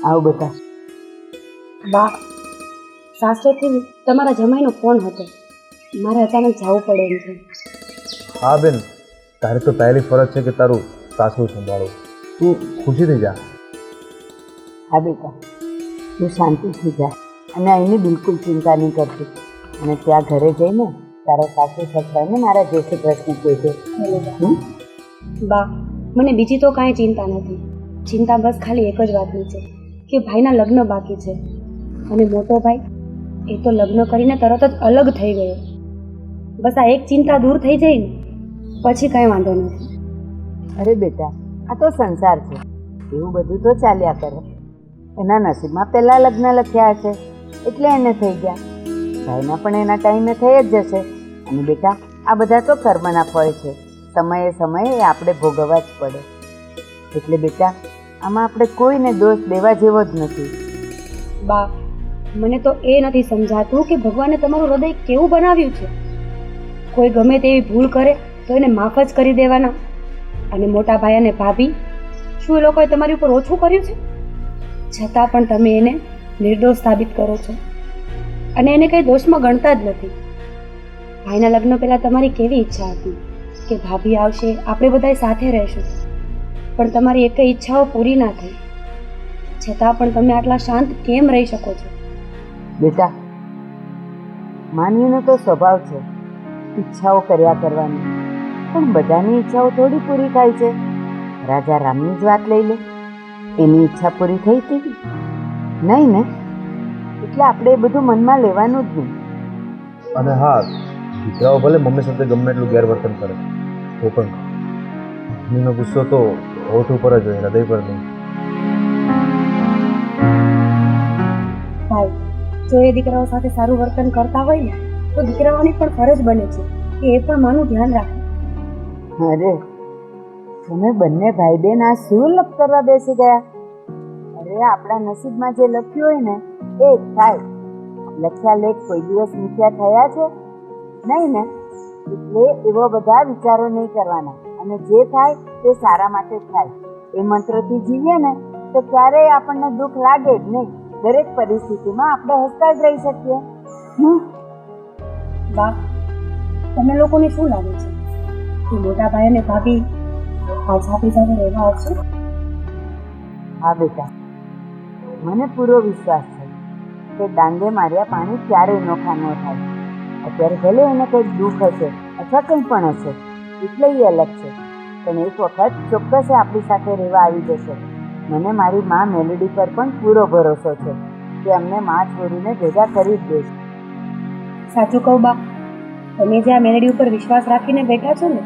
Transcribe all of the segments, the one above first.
આવો બેટા. બા, સાસરેથી તમારા જમાઈનો ફોન હતો. મારે અચાનક જવું પડે એમ છે. હા બેન, તારી તો પહેલી ફરજ છે કે તારું સાસુ સંભાળો. તું ખુશીથી જા. હા બેટા, તું શાંતિથી જા અને એની બિલકુલ ચિંતા નહીં કરતી. અને ત્યાં ઘરે જઈને તારા સાસુ સસરાને મારા જય શ્રી કૃષ્ણ કહેજે. બા, મને બીજી તો કાંઈ ચિંતા નથી. ચિંતા બસ ખાલી એક જ વાતની છે કે ભાઈના લગ્ન બાકી છે. અને મોટો ભાઈ એ તો લગ્ન કરીને તરત જ અલગ થઈ ગયો. બસ આ એક ચિંતા દૂર થઈ જાય ને પછી કાંઈ વાંધો નથી. અરે બેટા, આ તો સંસાર છે, એવું બધું તો ચાલ્યા કરે. એના નસીબમાં પહેલાં લગ્ન લખ્યા હશે એટલે એને થઈ ગયા. ભાઈના પણ એના ટાઈમે થઈ જ જશે. અને બેટા, આ બધા તો કર્મના ફળ છે. સમયે સમયે આપણે ભોગવવા જ પડે. એટલે બેટા, આમાં આપણે કોઈને દોષ દેવા જેવો જ નથી. બા, મને તો એ નથી સમજાતું કે ભગવાને તમારું હૃદય કેવું બનાવ્યું છે. કોઈ ગમે તેવી ભૂલ કરે તો એને માફ જ કરી દેવાના. અને મોટા ભાઈ અને ભાભી, શું એ લોકોએ તમારી ઉપર ઓછું કર્યું છે? છતાં પણ તમે એને નિર્દોષ સાબિત કરો છો અને એને કંઈ દોષમાં ગણતા જ નથી. ભાઈના લગ્ન પહેલાં તમારી કેવી ઈચ્છા હતી કે ભાભી આવશે, આપણે બધાય સાથે રહીશું, પણ તમારી એક ઈચ્છાઓ પૂરી ના થઈ. છતાં પણ તમે આટલા શાંત કેમ રહી શકો છો? બેટા, માનવીનો તો સ્વભાવ છે ઈચ્છાઓ કર્યા કરવાની, પણ બધાની ઈચ્છાઓ થોડી પૂરી થાય છે. રાજા રામની જ વાત લઈ લે, એની ઈચ્છા પૂરી થઈ હતી નહીં ને? એટલે આપણે એ બધું મનમાં લેવાનું જ નહીં. અને હા, દીકરાઓ ભલે મમ્મી સાથે ગમે એટલું ગેરવર્તન કરે તો પણ મમ્મીનો ગુસ્સો તો હોઠ ઉપર જ હોય, હૃદય પર નહીં. ભાઈ, જો એ દીકરાઓ સાથે સારું વર્તન કરતા હોય ને તો દીકરાઓની પણ ફરજ બને છે કે એ પણ માનું ધ્યાન રાખે. અરે, તમે બંને ભાઈ બહેન આ શું લપ કરવા બેસી ગયા? અરે, આપણા નસીબમાં જે લખ્યું હોય ને એ જ થાય. લખ્યા લેખ કોઈ દિવસ મિથ્યા થયા છે નહીં ને? એટલે એવા બધા વિચારો નહીં કરવાના, અને જે થાય તે સારા માટે જ થાય. એ મંત્રથી જીવીએ ને તો ક્યારેય આપણને દુઃખ લાગે જ નહીં. દરેક પરિસ્થિતિમાં આપણે હસતા જ રહી શકીએ. બા, તમે લોકોને શું લાગે છે કે મોટા ભાઈ અને ભાભી પાછા આપણી સાથે રહેવા આવશે? હા બેટા, મને પૂરો વિશ્વાસ છે કે ડાંગે માર્યા પાણી ક્યારેય નોખા ન થાય. અત્યારે ભલે એને કંઈક દુઃખ હશે અથવા કંઈ પણ હશે એટલે એ અલગ છે, પણ એક વખત ચોક્કસ આપણી સાથે રહેવા આવી જશે. મને મારી મા મેલડી પર પણ પૂરો ભરોસો છે કે અમને માં છોડીને ભેગા કરી જ દેશે. સાચું કહું બા, તમે જે આ મેલેડી ઉપર વિશ્વાસ રાખીને બેઠા છો ને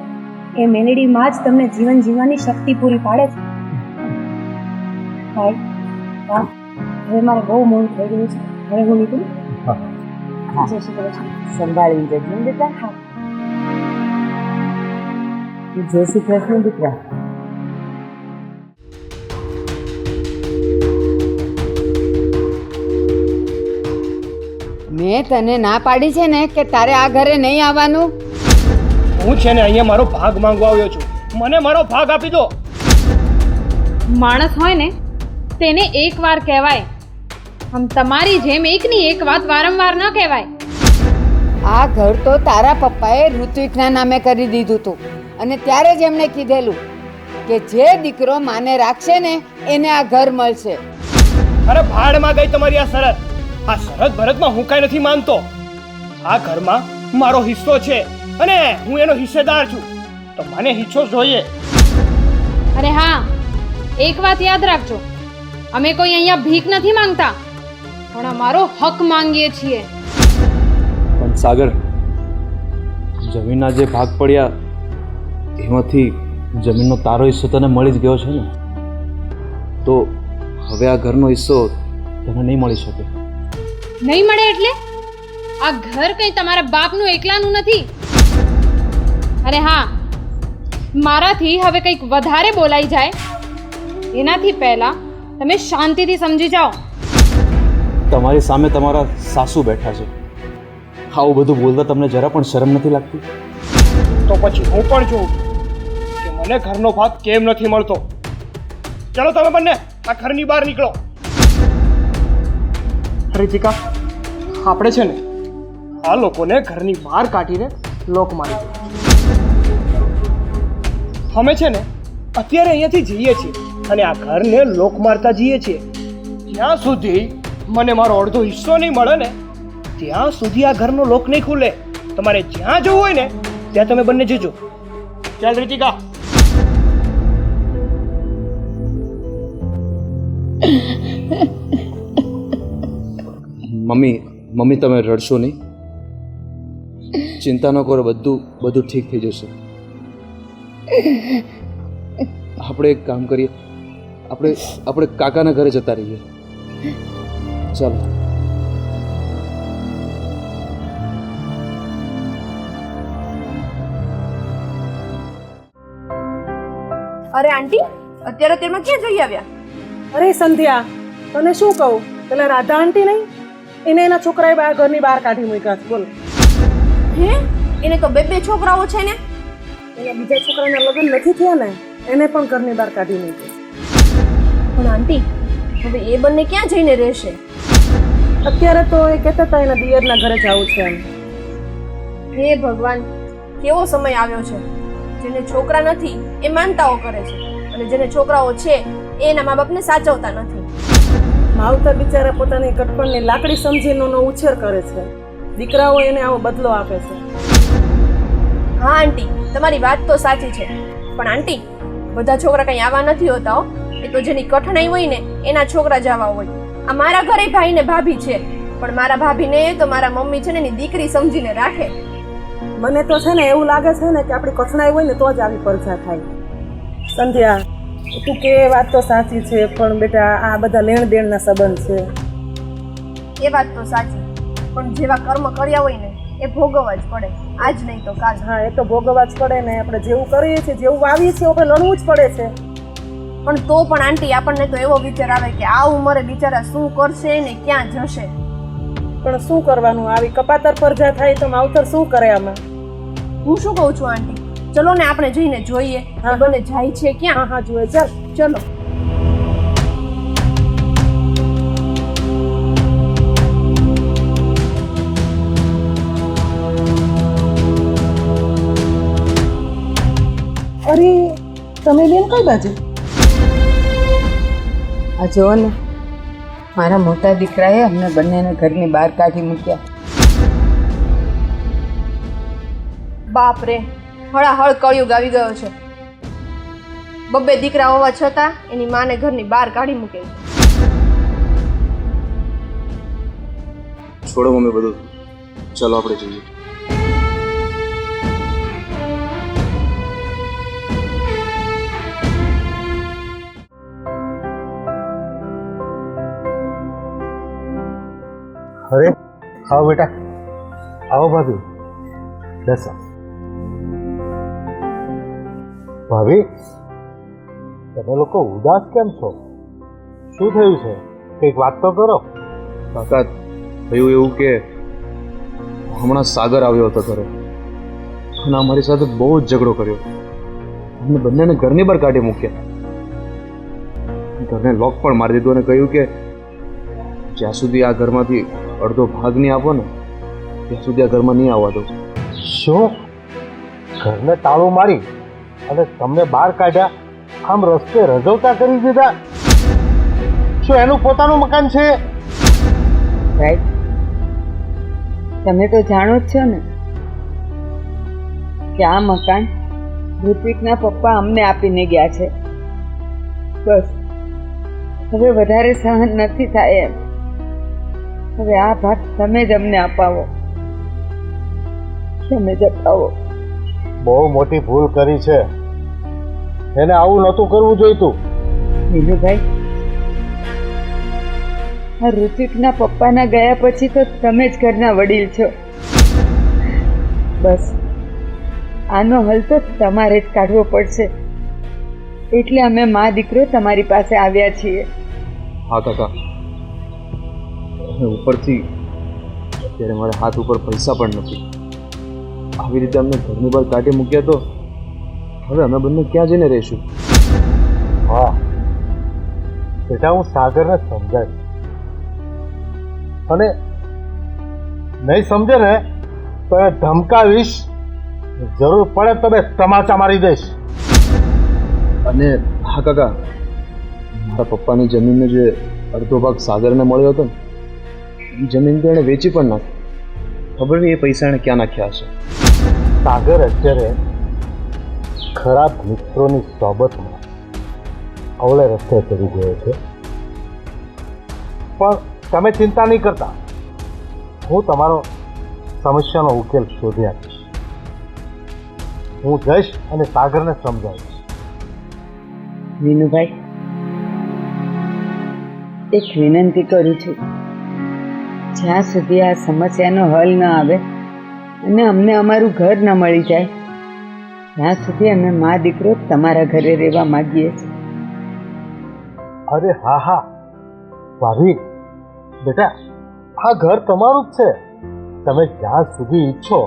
એ મેલેડી માં જ તમને જીવન જીવવાની શક્તિ પૂરી પાડે છે. ભાઈ, હા, હવે મારે બહુ મોડું થઈ ગયું છે, હવે હું નીકળું. હા, જય શ્રી કૃષ્ણ. સંભાળીને જજે બેટા. હા. જય શ્રી કૃષ્ણ દીકરા. મેં તને ના પાડી છે ને કે તારે આ ઘરે નહીં આવવાનું. હું છે ને અહીંયા મારો ભાગ માંગવા આવ્યો છું. મને મારો ભાગ આપી દો. માણસ હોય ને તેને એકવાર કહેવાય, આમ તમારી જેમ એકની એક વાત વારંવાર ન કહેવાય. આ ઘર તો તારા પપ્પાએ ઋત્વિકના નામે કરી દીધું હતું, અને ત્યારે જ એમણે કીધેલું કે જે દીકરો માને રાખશે ને એને આ ઘર મળશે. અરે ભાડમાં ગઈ તમારી આ શરત. આ શરત ભરતમાં હું કાંઈ નથી માનતો. આ ઘરમાં મારો હિસ્સો છે અને હું એનો હિસ્સેદાર છું, તો મને હિસ્સો જોઈએ. અરે હા, એક વાત યાદ રાખજો, અમે કોઈ અહીંયા ભીખ નથી માંગતા, પણ અમારો હક માંગીએ છીએ. પણ સાગર, જમીનના જે ભાગ પડ્યા એમાંથી જમીનનો તારો હિસ્સો તને મળી જ ગયો છે ને, તો હવે આ ઘરનો હિસ્સો તને નહીં મળી શકે. નહીં મળે એટલે? આ ઘર કંઈ તમારા બાપનું એકલાનું નથી. અરે હા, મારાથી હવે કંઈક વધારે બોલાઈ જાય એનાથી પહેલા તમે શાંતિથી સમજી જાઓ. તમારી સામે તમારા સાસુ બેઠા છે, આવું બધું બોલતા તમને જરા પણ શરમ નથી લાગતી? તો પછી હું પણ છું કે મને ઘરનો ભાગ કેમ નથી મળતો. ચલો તમે બંને આ ઘરની બહાર નીકળો. રીતિકા, આપણે છે ને આ લોકોને ઘરની બહાર કાઢીને લોક મારી દઈએ. અમે છે ને અત્યારે અહીંયાથી જઈએ છીએ અને આ ઘરને લોક મારતા જઈએ છીએ. જ્યાં સુધી મને મારો અડધો હિસ્સો નહીં મળે ને ત્યાં સુધી આ ઘરનો લોક નહીં ખુલે. તમારે જ્યાં જવું હોય ને ત્યાં તમે બંને જજો. ચાલ રીતિકા. મમ્મી તમે રડશો નહીં, ચિંતા ન કરો, બધું ઠીક થઈ જશે. આપણે એક કામ કરીએ, આપણે કાકાના ઘરે જતા રહીએ. ચાલો. અરે આંટી, અત્યારે તેમાં ક્યાં જઈ આવ્યા? અરે સંધ્યા, તને શું કહું, પેલા રાધા આંટી નહીં, એને એના છોકરાએ ઘરની બહાર કાઢી મૂક્યા છે. બોલ. હે, એને તો બે છોકરાઓ છે ને. એના બીજા છોકરાના લગ્ન નથી થયા ને, એને પણ ઘરની બહાર કાઢી મૂકી. પણ આંટી, હવે એ બંને ક્યાં જઈને રહેશે? અત્યારે તો એ કહેતા હતા એના દિયરના ઘરે જવું છે એમ. હે ભગવાન, કેવો સમય આવ્યો છે. જેને છોકરા નથી એ માનતાઓ કરે છે અને જેને છોકરાઓ છે એ એના મા બાપને સાચવતા નથી. માવતર બિચારા પોતાની કટપણની લાકડી સમજીને એનો ઉછેર કરે છે. દીકરાઓ એને આવો બદલો આપે છે. હા આંટી, તમારી વાત તો સાચી છે, પણ આંટી બધા છોકરા કંઈ આવા નથી હોતા હો. એ તો જેની કઠણાઈ હોય ને એના છોકરા જ આવા હોય. આ મારા ઘરે ભાઈ ને ભાભી છે, પણ મારા ભાભીને તો મારા મમ્મી છે ને એની દીકરી સમજીને રાખે. મને તો છે ને એવું લાગે છે ને કે આપણી કઠણાઈ હોય ને તો જ આવી પરજા થાય. સંધ્યા, તું કે વાત તો સાચી છે, પણ બેટા આ બધા લેણ દેણના સંબંધ છે. એ વાત તો સાચી, પણ જેવા કર્મ કર્યા હોય ને એ ભોગવવા જ પડે, આજ નહીં તો કાલ. હા, એ તો ભોગવવા જ પડે ને. આપણે જેવું કરીએ છીએ, જેવું વાવીએ છીએ, આપણે લડવું જ પડે છે. પણ તો પણ આંટી, આપણને તો એવો વિચાર આવે કે આ ઉંમરે બિચારા શું કરશે ને ક્યાં જશે. પણ શું કરવાનું, આવી કપાતર પરજા થાય તો માવતર શું કરે આમાં? હું શું કહું છું આંટી, ચલો ને આપણે જઈને જોઈએ આ બંને જાય છે ક્યાં. હા હા, જોઈએ, ચાલ. ચલો. અરે તમે બેન કઈ બાજુ? આ જુઓ ને, મારા મોટા દીકરાએ અમને બંનેને ઘરની બહાર કાઢી મૂક્યા. બાપ રે, હળાહળ કળિયુગ આવી ગયો છે. બબ્બે દીકરા હોવા છતાં એની માને ઘરની બહાર કાઢી મૂકે છે. છોડો મમ્મી બધું, ચાલો આપણે જઈએ. અરે આવો બેટા, આવો ભાભી, બેસો. ભાભી, તમે લોકો ઉદાસ કેમ છો? શું થયું છે? કંઈક વાત તો કરો. કાકા, થયું એવું કે હમણાં સાગર આવ્યો હતો ઘરે અને અમારી સાથે બહુ જ ઝઘડો કર્યો. અમને બંનેને ઘરની બહાર કાઢી મૂક્યા. ઘરને લોક પણ મારી દીધું અને કહ્યું કે જ્યાં સુધી આ ઘરમાંથી અડધો ભાગ નહીં આપો ને ત્યાં સુધી આ ઘરમાં નહીં આવવા દો. શું? ઘરને તાળું મારી અને તમને બહાર કાઢ્યા, આમ રસ્તે રજવતા કરી દીધા? શું એનું પોતાનું મકાન છે? સાહેબ, તમે તો જાણો જ છો ને કે આ મકાન ઋત્વિકના પપ્પા અમને આપીને ગયા છે. બસ હવે વધારે સહન નથી થાય એમ. હવે આ ભાગ તમે જ અમને અપાવો, તમે જ અપાવો. બહુ મોટી ભૂલ કરી છે. એને આવું નહોતું કરવું જોઈતું. વિનુભાઈ, આ ઋત્વિકના પપ્પાના ગયા પછી તો તમે જ ઘરના વડીલ છો. બસ આનો હલ તો તમારે જ કાઢવો પડશે. એટલે અમે મા દીકરો તમારી પાસે આવ્યા છીએ. હા કાકા, અને ઉપરથી અત્યારે મારા હાથ ઉપર પૈસા પણ નથી. આવી રીતે અમને ઘરની બહાર કાઢી મૂક્યા તો હવે અમે બંને ક્યાં જઈને રહીશું? હા બેટા, હું સાગરને સમજાય. અને નહીં સમજે ને તો એ ધમકાવીશ, જરૂર પડે તો બે તમાચા મારી દઈશ. અને હા કાકા, મારા પપ્પાની જમીનનો જે અડધો ભાગ સાગરને મળ્યો હતો ને, એ જમીન તો એણે વેચી પણ નાખી. ખબર નહીં એ પૈસા એણે ક્યાં નાખ્યા હશે. સાગર અત્યારે ખરાબ મિત્રોની સોબતમાં અવળે રસ્તે ચડી ગયો છે. પણ તમે ચિંતા નહીં કરતા, હું તમારો સમસ્યાનો ઉકેલ શોધી આપીશ. હું જઈશ અને સાગરને સમજાવીશ. વિનુભાઈ, એક વિનંતી કરું છું, જ્યાં સુધી આ સમસ્યાનો હલ ન આવે અને અમને અમારું ઘર ન મળી જાય ત્યાં સુધી અમે મા દીકરો તમારા ઘરે રહેવા માંગીએ છીએ. અરે હા હા ભાભી, બેટા આ ઘર તમારું જ છે. તમે જ્યાં સુધી ઈચ્છો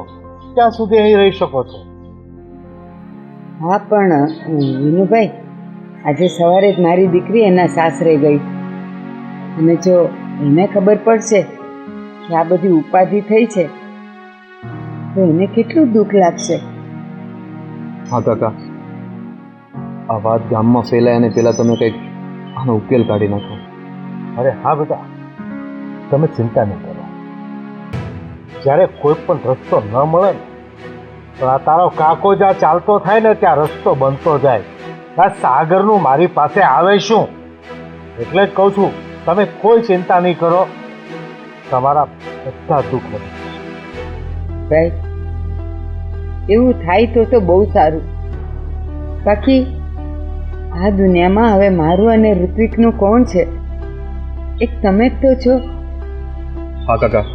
ત્યાં સુધી અહીં રહી શકો છો. હા, પણ વિનુભાઈ, આજે સવારે જ મારી દીકરી એના સાસરે ગઈ અને જો એને ખબર પડશે કે આ બધી ઉપાધિ થઈ છે તો એને કેટલું દુઃખ લાગશે. હા કાકા, આ વાત ગામમાં ફેલાય અને પેલા તમે કંઈક આનો ઉકેલ કાઢી નાખો. અરે હા બેટા, તમે ચિંતા નહીં કરો. જ્યારે કોઈ પણ રસ્તો ન મળે ને તો આ તારો કાકો જ્યાં ચાલતો થાય ને ત્યાં રસ્તો બનતો જાય. આ સાગરનું મારી પાસે આવે શું? એટલે જ કહું છું, તમે કોઈ ચિંતા નહીં કરો, તમારા બધા દુઃખ બની જશે. ભાઈ, એવું થાય તો બહુ સારું. બાકી આ દુનિયામાં હવે મારું અને ઋત્વિકનું કોણ છે? એક તમે જ તો છો. હા કાકા,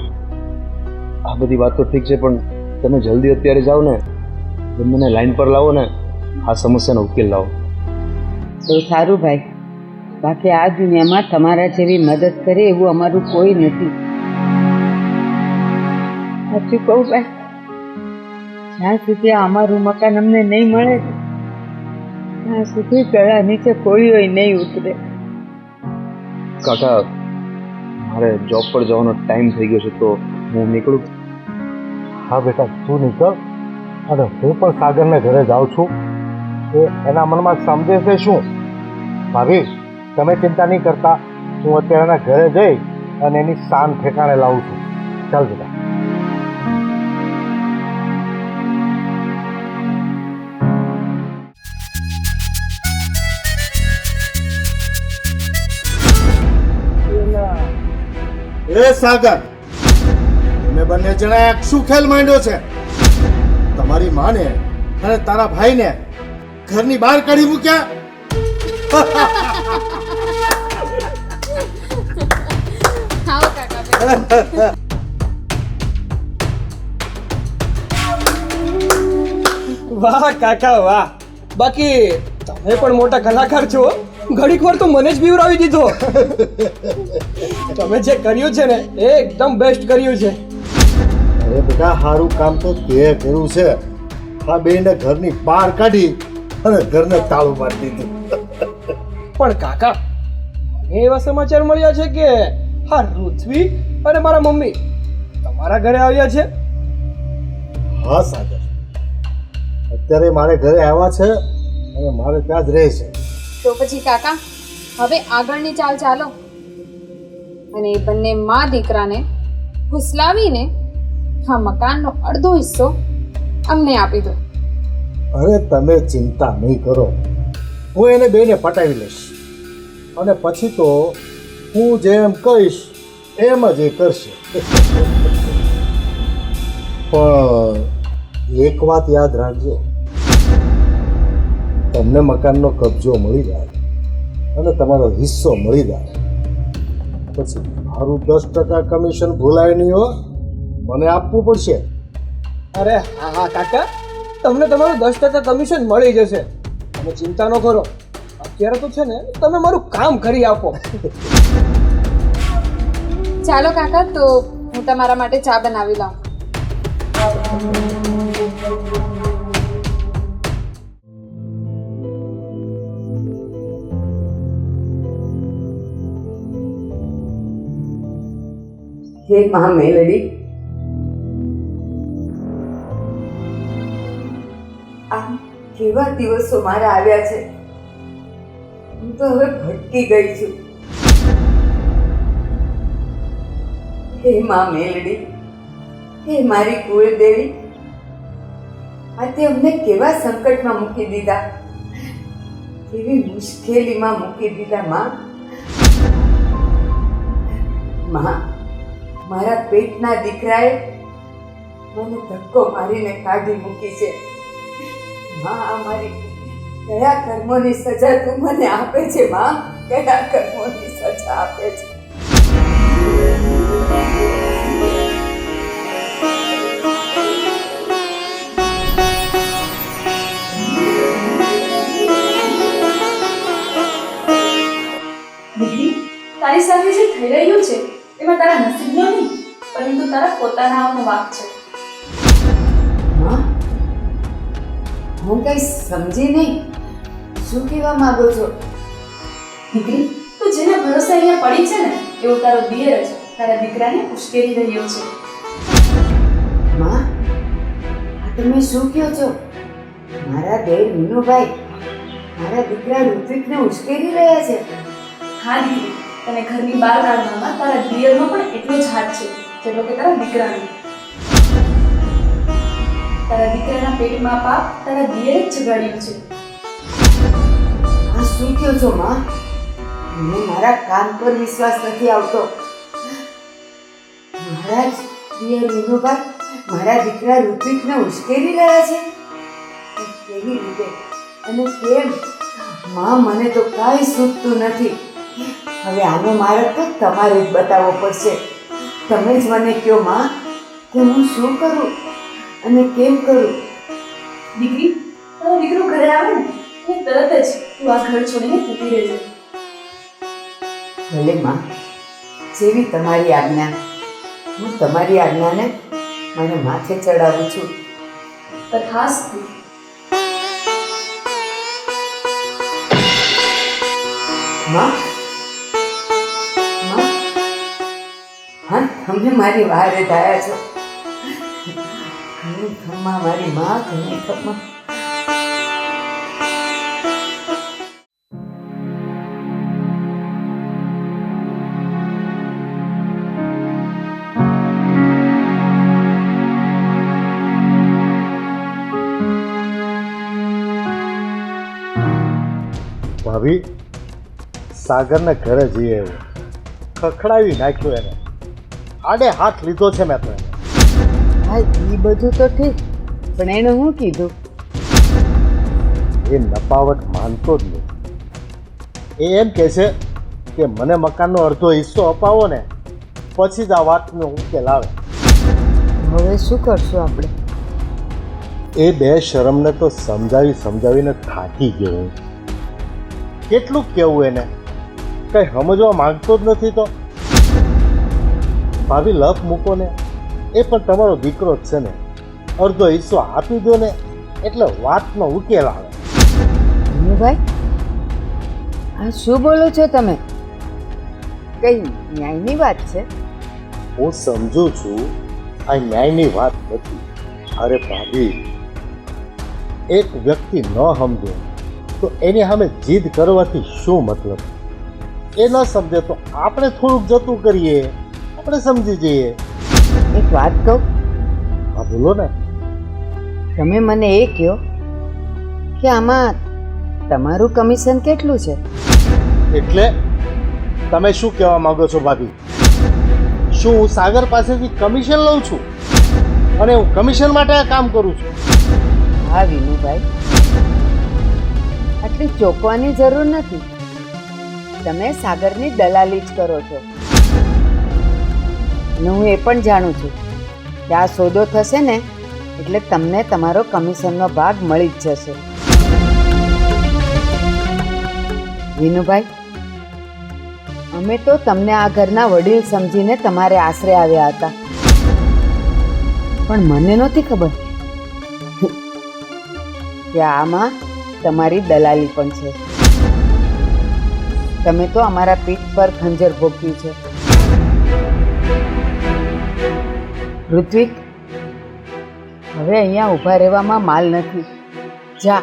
આ બધી વાત તો ઠીક છે, પણ તમે જલ્દી અત્યારે જાઓ ને, બંનેને લાઈન પર લાવો ને આ સમસ્યાનો ઉકેલ લાવો. તો સારું ભાઈ. બાકી આ દુનિયામાં તમારા જેવી મદદ કરે એવું અમારું કોઈ નથી. સાચું કહું ભાઈ, જ્યાં સુધી આ અમારું મકાન અમને નહીં મળે ત્યાં સુધી ગળા નીચે કોળીઓ નહીં ઉતરે. કાકા, મારે જોબ પર જવાનો ટાઈમ થઈ ગયો છે, તો હું નીકળું. હા બેટા, તું નીકળ. અને હું પણ સાગરને ઘરે જાઉં છું. એ એના મનમાં સમજે છે શું? ભાભી, તમે ચિંતા નહીં કરતા, હું અત્યારે એના ઘરે જઈ અને એની શાન ઠેકાણે લાવું છું. ચાલ બેટા. એ સાગર, તમે બંને જણા શું ખેલ માંડ્યો છે? તમારી માને અને તારા ભાઈને ઘરની બહાર કાઢી મૂક્યા. આવો કાકા. વાહ કાકા વાહ. બાકી તમે પણ મોટા કલાકાર છો. ઘડીક વાર તો મને જ બીવરાવી દીધો. તમે જે કર્યું છે ને એ એકદમ બેસ્ટ કર્યું છે. અરે બેટા, સારું કામ તો તે કર્યું છે. આ બેને ઘરની બહાર કાઢી અને ઘરને તાળું મારી દીધું. પણ કાકા, મને એવા સમાચાર મળ્યા છે કે હા ઋત્વી અને મારા મમ્મી તમારા ઘરે આવ્યા છે. હા સાગર, અત્યારે મારે ઘરે આવ્યા છે અને મારે ત્યાં જ રહે છે. તો પછી કાકા, હવે આગળની ચાલ ચાલો અને એ બંને મા દીકરાને ફુસલાવીને આ મકાનનો અડધો હિસ્સો અમને આપી દો. અરે તમે ચિંતા નહીં કરો, હું એને બેને પટાવી લઈશ અને પછી તો હું જેમ કહીશ એમ જ એ કરશે. પણ એક વાત યાદ રાખજો, તમને મકાનનો કબજો મળી જાય અને તમારો હિસ્સો મળી જાય પછી મારું 10% કમિશન ભૂલાય નહીં હો, મને આપવું પડશે. અરે હા હા કાકા, તમને તમારું 10% કમિશન મળી જશે. તમે ચિંતા ન કરો. અત્યારે તો છે ને તમે મારું કામ કરી આપો. ચાલો કાકા, તો હું તમારા માટે ચા બનાવી લાવું. હે મા મેલડી, આ કેવા દિવસો મારા આવ્યા છે. હું તો હવે ભટકી ગઈ છું. હે મા મેલડી, હે મારી કુળદેવી, આજે અમને કેવા સંકટમાં મૂકી દીધા, કેવી મુશ્કેલીમાં મૂકી દીધા. માં, મારા પેટના દીકરાએ મને ધક્કો મારીને કાઢી મૂકી છે. માં, આ મારી કયા કર્મોની સજા તું મને આપે છે? માં, કયા કર્મોની સજા આપે છે? દીદી, તારી સાથે જે થઈ રહ્યું છે એમાં તારા નસીબનો નહીં પરંતુ તારા પોતાનાનો વાંક છે. માં, હું કઈ સમજી નહીં. શું કહેવા માંગો છો? દીકરી, તું જેના ભરોસે અહીંયા પડી છે ને એવો તારો દિયર જ તારા દીકરાને ઉશ્કેરી રહ્યો છે. માં, આ તમે શું કહો છો? મારા દેર મીનુભાઈ મારા દીકરા ઋત્વિકને ઉશ્કેરી રહ્યા છે? હા દીકરી, તને ઘરની બહાર કાઢવામાં તારા દિયરનો પણ એટલો જ હાથ છે જેટલો કે તારા દીકરાનો. તારા દીકરાના પેટમાં પાપ તારા દિયરે જ જગાડ્યું છે. આ શું કહો છો માં? મને મારા કાન પર વિશ્વાસ નથી આવતો. મહારાજ દિયર મીનુભાઈ મારા દીકરા ઋત્વિકને ઉશ્કેરી રહ્યા છે? કેવી રીતે અને કેમ? માં, મને તો કાંઈ સૂઝતું નથી. હવે આનો માર્ગ તો તમારે જ બતાવવો પડશે. તમે જ મને કહો માં કે હું શું કરું અને કેમ કરું. દીકરી, તારો દીકરો ઘરે આવે ને એટલે તરત જ તું આ ઘર છોડીને જતી રહેજે. ભલે માં, જેવી તમારી આજ્ઞા. હું તમારી આજ્ઞાને મને માથે ચડાવું છું. તથાસ્તુ. માં, માં, હા, તમે મારી વારે ધાયા છો. ઘણી ખમ્મા મારી માં, ઘણી ખમ્મા. ભાભી, સાગરને ઘરે જઈએ એવું ખખડાવી નાખ્યો એને. આડે હાથ લીધો છે મેં તો એને. હા, એ બધું તો ઠીક, પણ એણે શું કીધું? એ નપાવટ માનતો જ નહીં. એ એમ કહે છે કે મને મકાનનો અડધો હિસ્સો અપાવો ને પછી જ આ વાતનો ઉકેલ આવે. હવે શું કરશું આપણે? એ બે શરમને તો સમજાવીને થાકી ગયો હું. કેટલું કહેવું એને, કંઈ સમજવા માંગતો જ નથી. તો ભાભી લફ મૂકો ને, એ પણ તમારો દીકરો જ છે ને. અડધો હિસ્સો આપી દો ને એટલે વાતનો ઉકેલ આવે. મીનુભાઈ, આ શું બોલો છો તમે? કઈ ન્યાયની વાત છે? હું સમજુ છું આ ન્યાયની વાત નથી. અરે ભાભી, એક વ્યક્તિ ન સમજે તો એની સામે જીદ કરવાથી શું મતલબ? એ ન સમજે તો આપણે થોડુંક જતું કરીએ, આપણે સમજી જઈએ. એક વાત કહું? હા, બોલો ને. તમે મને એ કહો કે આમાં તમારું કમિશન કેટલું છે? એટલે તમે શું કહેવા માંગો છો ભાભી? શું હું સાગર પાસેથી કમિશન લઉં છું અને હું કમિશન માટે આ કામ કરું છું? હા વિનુભાઈ, આટલી ચોંકવાની જરૂર નથી. તમે સાગરની દલાલી જ કરો છો. અને હું એ પણ જાણું છું કે આ સોદો થશે ને એટલે તમને તમારો કમિશનનો ભાગ મળી જ જશે. વિનુભાઈ, અમે તો તમને આ ઘરના વડીલ સમજીને તમારે આશરે આવ્યા હતા, પણ મને નહોતી ખબર કે આમાં તમારી દલાલી પણ છે. તમે તો અમારા પીઠ પર ખંજર ભોગવ્યું છે. ઋત્વિક, હવે અહીંયા ઊભા રહેવામાં માલ નથી. જા,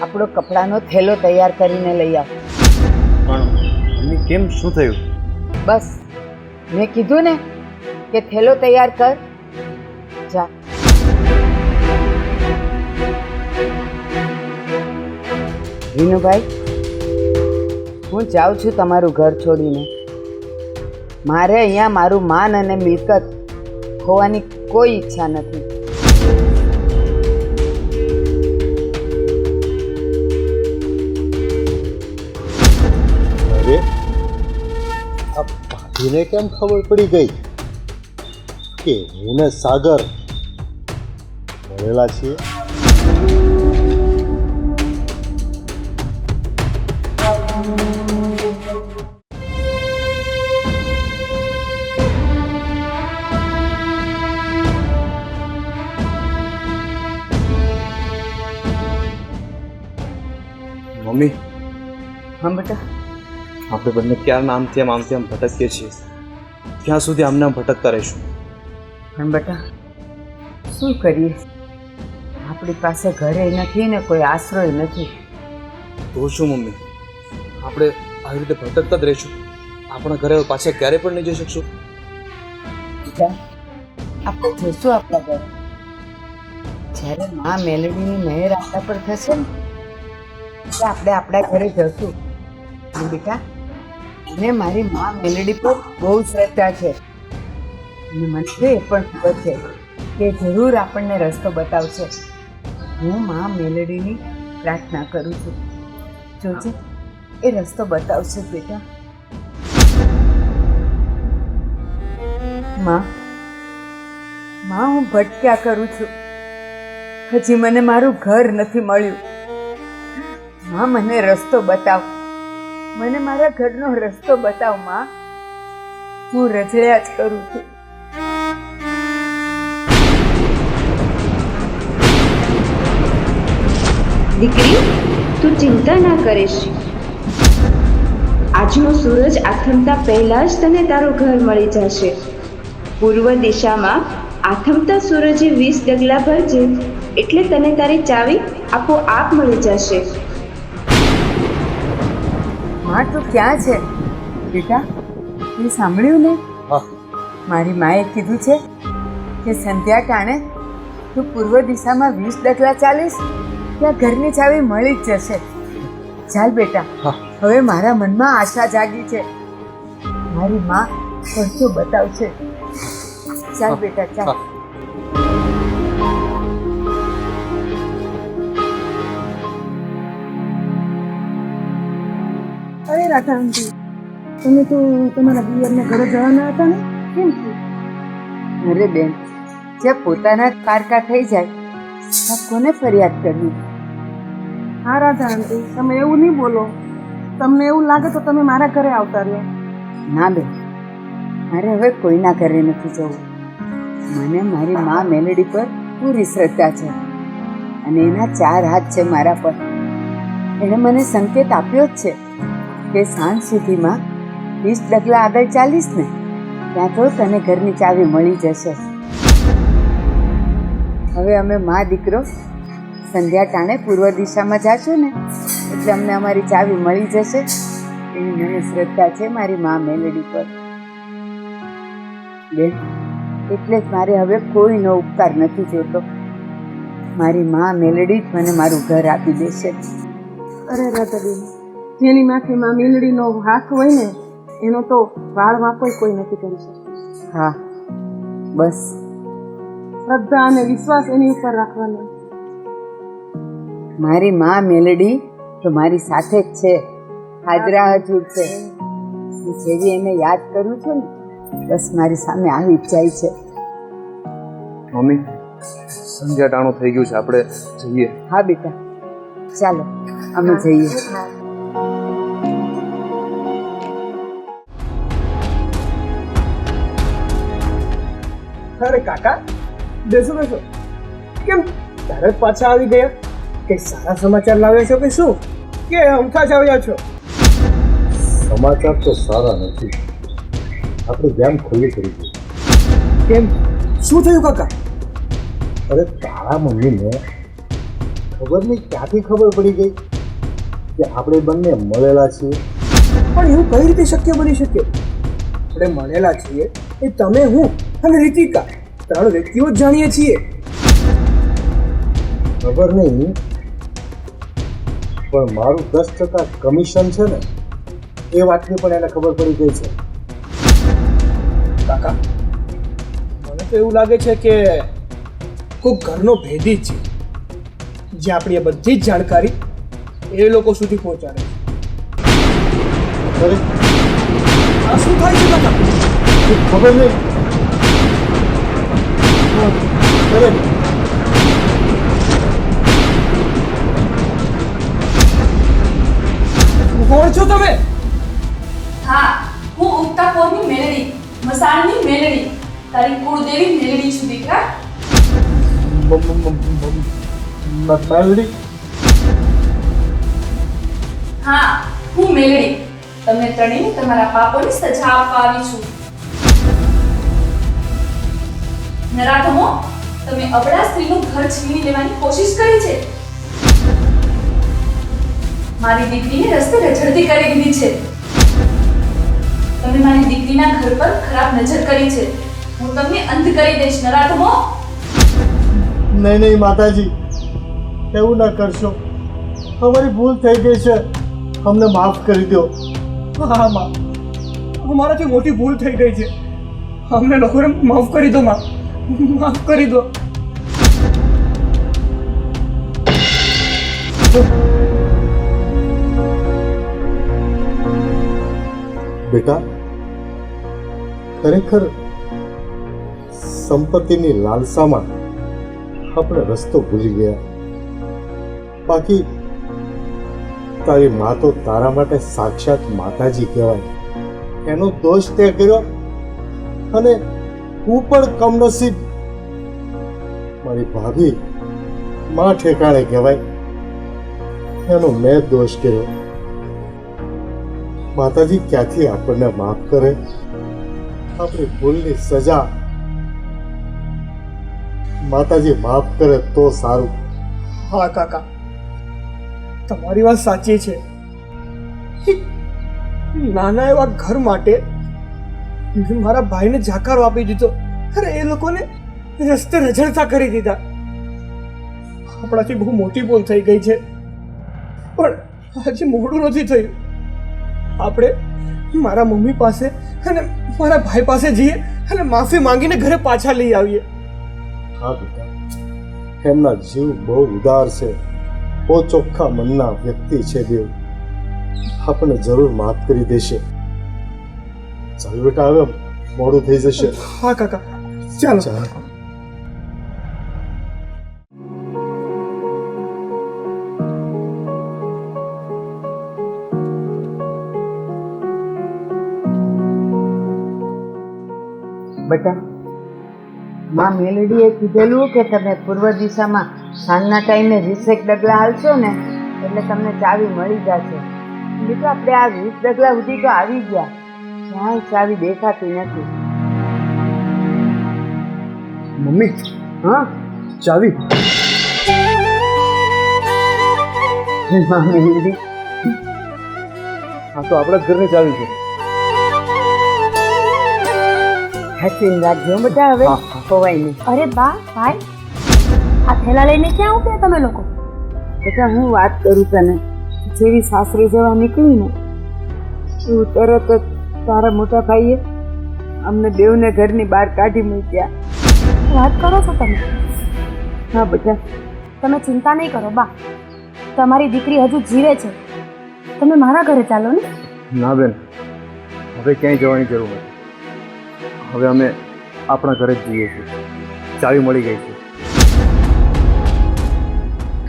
આપણો કપડાનો થેલો તૈયાર કરીને લઈ આવ. પણ મમ્મી કેમ, શું થયું? બસ, મેં કીધું ને કે થેલો તૈયાર કર. જા. વિનુભાઈ, હું જાઉં છું તમારું ઘર છોડીને. મારે અહીંયા મારું માન અને મિલકત ખોવાની કોઈ ઈચ્છા નથી. અરે આ ભાભીને કેમ ખબર પડી ગઈ કે હું ને સાગર મળેલા છીએ? મમ્મી, હા બેટા. આપણે બંને ક્યારના આમથી આમ ભટકીએ છીએ. ક્યાં સુધી આમને આમ ભટકતા રહીશું? પણ બેટા, શું કરીએ? આપણી પાસે ઘરે નથી ને કોઈ આશરોય નથી. તો શું મમ્મી, આપણે આવી રીતે ભટકતા જ રહીશું? આપણા ઘરે પાછા ક્યારે પણ નહીં જઈ શકશું? બેટા, આપણે જઈશું આપણા ઘરે. જ્યારે મા મેલડીની મહેર આપણા પર થશે ને, તો આપણે આપણા ઘરે જશું. અને બેટા, મને મારી મા મેલડી પર બહુ શ્રદ્ધા છે. અને મને તો એ પણ ખબર છે કે જરૂર આપણને રસ્તો બતાવશે. હું મા મેલડીની પ્રાર્થના કરું છું. જોજે, એ રસ્તો બતાવશે બેટા. માં, હું ભટક્યા કરું છું. હજી મને મારું ઘર નથી મળ્યું. માં, મને રસ્તો બતાવ. મને મારા ઘરનો રસ્તો બતાવ માં. હું રજળ્યા જ કરું છું. દીકરી, તું ચિંતા ના કરીશ. આજનો સૂરજ આથમતા પહેલા જ તને તારું ઘર મળી જશે. પૂર્વ દિશામાં આથમતા સૂરજે 20 ડગલા ભરજે એટલે તને તારી ચાવી આપોઆપ મળી જશે. માં, તું ક્યાં છે બેટા? તે સાંભળ્યું ને? મારી માએ કીધું છે કે સંધ્યા ટાણે તું પૂર્વ દિશામાં 20 ડગલા ચાલીશ, ત્યાં ઘરની ચાવી મળી જ જશે. ચાલ બેટા, હવે મારા મનમાં આશા જાગી છે. મારી માં રસ્તો બતાવશે. ચાલ બેટા, ચાલ. અરે રાધા આંટી, તમે તો તમારા પિયરના ઘરે જવાના હતા ને, કેમ થયું? અરે બેન, જ્યાં પોતાના જ પારકા થઈ જાય ત્યાં કોને ફરિયાદ કરવી? હા રાધા આંટી, તમે એવું નહીં બોલો. તમને એવું લાગે તો તમે મારા ઘરે આવતા રહ્યો. ના બેન, મારે હવે કોઈના ઘરે નથી જવું. મને મારી મા મેલડી પર પૂરી શ્રદ્ધા છે અને એના 4 હાથ છે મારા પર. એણે મને સંકેત આપ્યો જ છે કે સાંજ સુધીમાં 20 ડગલા આગળ ચાલીશ ને, ત્યાં તો તને ઘરની ચાવી મળી જશે. હવે અમે મા દીકરો સંધ્યા ટાણે પૂર્વ દિશામાં જાશું ને, એટલે અમને અમારી ચાવી મળી જશે. એની મને શ્રદ્ધા છે મારી મા મેલડી પર. બેન, એટલે જ મારે હવે કોઈનો ઉપકાર નથી જોતો. મારી મા મેલડી જ મને મારું ઘર આપી દેશે. અરે રાધાબેન, જેની માથે માં મેલડીનો હાથ હોય ને, એનો તો વાળ વાંકો કોઈ નથી કરી શકતું. હા, બસ શ્રદ્ધા અને વિશ્વાસ એની ઉપર રાખવાનો. મારી મા મેલડી તો મારી સાથે જ છે, હાજરા હજુર છે. હું જેવી એને યાદ કરું છું ને, બસ મારી સામે આવી જ જાય છે. મમ્મી, સંધ્યા ટાણું થઈ ગયું છે, આપણે જઈએ. હા બેટા, ચાલો અમે જઈએ. અરે કાકા, બેસો બેસો. કેમ તરત પાછા આવી ગયા? કઈ સારા સમાચાર લાવ્યા છો કે શું? કે અમથા જ આવ્યા છો? સમાચાર તો સારા નથી. આપણે ધ્યાન ખોલી કરી દીધું. કેમ, શું થયું કાકા? અરે તારા મમ્મીને ખબર નહીં ક્યાંથી ખબર પડી ગઈ કે આપણે બંને મળેલા છીએ. પણ એવું કઈ રીતે શક્ય બની શકે? આપણે મળેલા છીએ એ તમે, હું અને રીતિકા 3 વ્યક્તિઓ જ જાણીએ છીએ. ખબર નહીં, પણ મારું 10% કમિશન છે ને એ વાતની પણ એને ખબર પડી ગઈ છે. કાકા, મને તો એવું લાગે છે કે કોઈ ઘરનો ભેદી જ છે જે આપણી એ બધી જ જાણકારી એ લોકો સુધી પહોંચાડે છે. અરે આ શું થાય છે કાકા? ખબર નહીં. અરે કોણ છો તમે? હા, હું ઉગતા પોરની મેલડી, મસાણની મેલડી, તારી કુળદેવી મેલડી છું દીકરા. મેલડી? હા, હું મેલડી. તમને ત્રણેયને તમારા પાપોની સજા આપવા આવી છું. નરાધમો, તમે અબળા સ્ત્રીનું ઘર છીનવી લેવાની કોશિશ કરી છે. મારી દીકરીને રસ્તે રઝળતી કરી દીધી છે. તમે મારી દીકરીના ઘર પર ખરાબ નજર કરી છે. હું તમને અંધ કરી દઈશ નરાધમો. નહીં નહીં માતાજી, એવું ના કરશો. અમારી ભૂલ થઈ ગઈ છે, અમને માફ કરી દો. હા માં, અમારાથી મોટી ભૂલ થઈ ગઈ છે. અમને લોકોને માફ કરી દો માં, માફ કરી દો. બેટા, ખરેખર સંપત્તિની લાલસામાં આપણે રસ્તો ભૂલી ગયા. બાકી તારી મા તો તારા માટે સાક્ષાત માતાજી કહેવાય. એનો દોષ તે કર્યો અને હું પણ કમનસીબ. મારી ભાભી મા ઠેકાણે કહેવાય, એનો મેં દોષ કર્યો. માતાજી ક્યાંથી આપણને માફ કરે? આપણી ભૂલની સજા માતાજી માફ કરે તો સારું. હા કાકા, તમારી વાત સાચી છે. નાના એવા ઘર માટે મેં મારા ભાઈને જાકારો આપી દીધો. અરે એ લોકોને રસ્તે રઝળતા કરી દીધા. આપણાથી બહુ મોટી ભૂલ થઈ ગઈ છે, પણ હજી મોડું નથી થયું. આપણે મારા મમ્મી પાસે અને મારા ભાઈ પાસે જઈએ અને માફી માંગીને ઘરે પાછા લઈ આવીએ. હા બેટા, એમના જીવ બહુ ઉદાર છે, બહુ ચોખ્ખા મનના વ્યક્તિ છે. દેવ આપણને જરૂર માફ કરી દેશે. ચાલ બેટા, હવે મોડું થઈ જશે. હા કાકા, ચાલો. ચાલ. બેટા, માં મેલડીએ કીધેલું કે તમે પૂર્વ દિશામાં સાંજના ટાઈમે 20 ડગલા હાલશો ને એટલે તમને ચાવી મળી જશે. બીજું આપણે આ 20 ડગલા સુધી તો આવી ગયા, ક્યાંય ચાવી દેખાતી નથી. મમ્મી, હા ચાવી. માં મેલડી, આ તો આપણા જ ઘરની ચાવી છે. હસીન રાખજો બધા, હવે ખોવાય નહીં. અરે બા, ભાઈ, આ થેલા લઈને ક્યાં ઉતર્યા તમે લોકો? બેટા, હું વાત કરું તને, જેવી સાસરે જવા નીકળી ને એવું તરત જ તારા મોટા ભાઈએ અમને બેવને ઘરની બહાર કાઢી મૂક્યા. વાત કરો છો તમે? હા બેટા, તમે ચિંતા નહીં કરો બા, તમારી દીકરી હજુ જીવે છે. તમે મારા ઘરે ચાલો ને. ના બેન, હવે ક્યાંય જવાની જરૂર નથી. હવે અમે આપણા ઘરે જ જઈએ છીએ. ચાવી મળી ગઈ છે.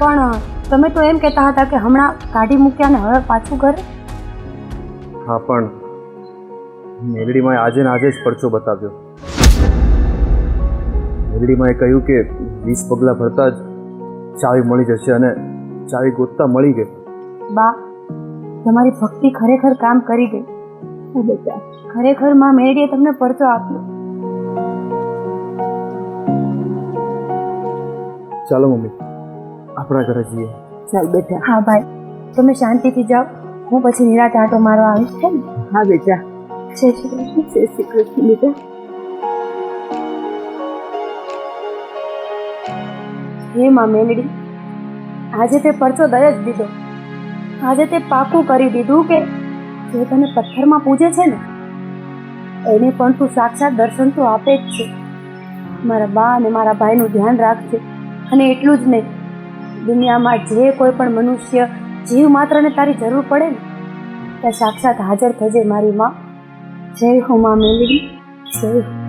પણ તમે તો એમ કહેતા હતા કે હમણાં કાઢી મૂક્યા ને હવે પાછું ઘરે. હા, પણ મેલડીમાં આજે ને આજે જ પરચો બતાવ્યો. મેલડીમાં કહ્યું કે 20 પગલાં ભરતા જ ચાવી મળી જશે અને ચાવી ગોતતા મળી ગઈ. બા, તમારી ભક્તિ ખરેખર કામ કરી ગઈ. બેટા, ખરેખર માં મેળીએ તમને પરચો આપ્યો. ચાલો મમ્મી આપણા ઘરે જઈએ. ચાલ બેટા. હા ભાઈ, તમે શાંતિથી જાઓ, હું પછી નિરાંતે આંટો મારવા આવીશ. કેમ? હા બેટા. જય શ્રી કૃષ્ણ. જય શ્રી કૃષ્ણ બેટા. હે માં મેલડી, આજે તે પરચો દઈ જ દીધો. આજે તે પાકું કરી દીધું કે જે તને પથ્થરમાં પૂજે છે ને એને પણ તું સાક્ષાત દર્શન તો આપે જ છે. મારા બા અને મારા ભાઈનું ધ્યાન રાખજે. અને એટલું જ નહીં, દુનિયામાં જે કોઈ પણ મનુષ્ય જીવ માત્રને તારી જરૂર પડે ને ત્યાં સાક્ષાત હાજર થજે મારી માં. જય હો માં મેલડી, જય હો.